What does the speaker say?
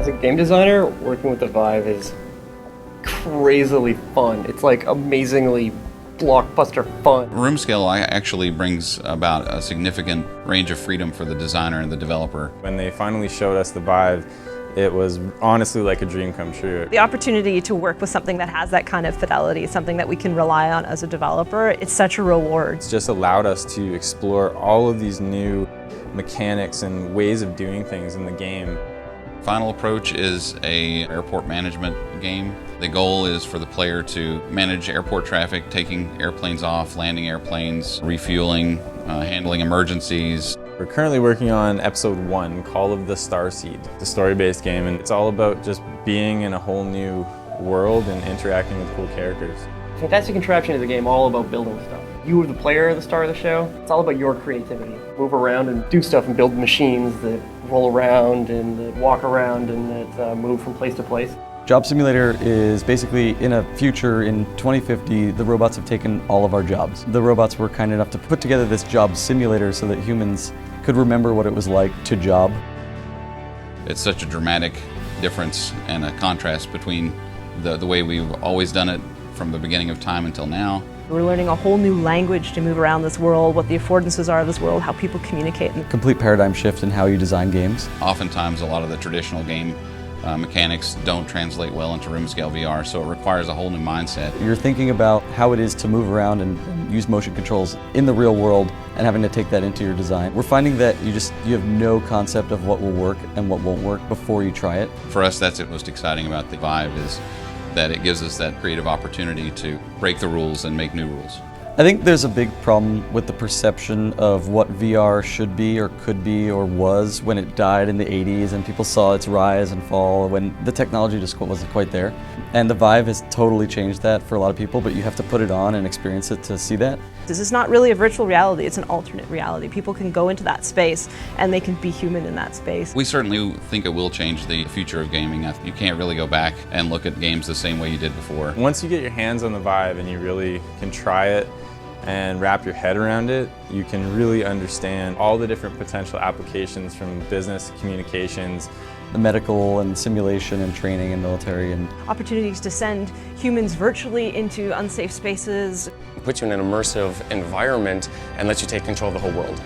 As a game designer, working with the Vive is crazily fun. It's like amazingly blockbuster fun. Room scale actually brings about a significant range of freedom for the designer and the developer. When they finally showed us the Vive, it was honestly like a dream come true. The opportunity to work with something that has that kind of fidelity, something that we can rely on as a developer, it's such a reward. It's just allowed us to explore all of these new mechanics and ways of doing things in the game. Final Approach is an airport management game. The goal is for the player to manage airport traffic, taking airplanes off, landing airplanes, refueling, handling emergencies. We're currently working on episode 1, Call of the Starseed. It's a story-based game, and it's all about just being in a whole new world and interacting with cool characters. Fantastic Contraption is a game all about building stuff. You, the player, are the star of the show. It's all about your creativity. Move around and do stuff and build machines that roll around and that walk around and that move from place to place. Job Simulator is basically in a future in 2050, the robots have taken all of our jobs. The robots were kind enough to put together this job simulator so that humans could remember what it was like to job. It's such a dramatic difference and a contrast between the way we've always done it from the beginning of time until now. We're learning a whole new language to move around this world, what the affordances are of this world, how people communicate. Complete paradigm shift in how you design games. Oftentimes a lot of the traditional game mechanics don't translate well into room scale VR, so it requires a whole new mindset. You're thinking about how it is to move around and use motion controls in the real world and having to take that into your design. We're finding that you have no concept of what will work and what won't work before you try it. For us, that's what's most exciting about the Vive, is that it gives us that creative opportunity to break the rules and make new rules. I think there's a big problem with the perception of what VR should be or could be or was when it died in the 80s and people saw its rise and fall when the technology just wasn't quite there. And the Vive has totally changed that for a lot of people, but you have to put it on and experience it to see that. This is not really a virtual reality, it's an alternate reality. People can go into that space and they can be human in that space. We certainly think it will change the future of gaming. You can't really go back and look at games the same way you did before. Once you get your hands on the Vive and you really can try it and wrap your head around it, you can really understand all the different potential applications from business, communications, the medical and simulation and training and military and opportunities to send humans virtually into unsafe spaces. It puts you in an immersive environment and lets you take control of the whole world.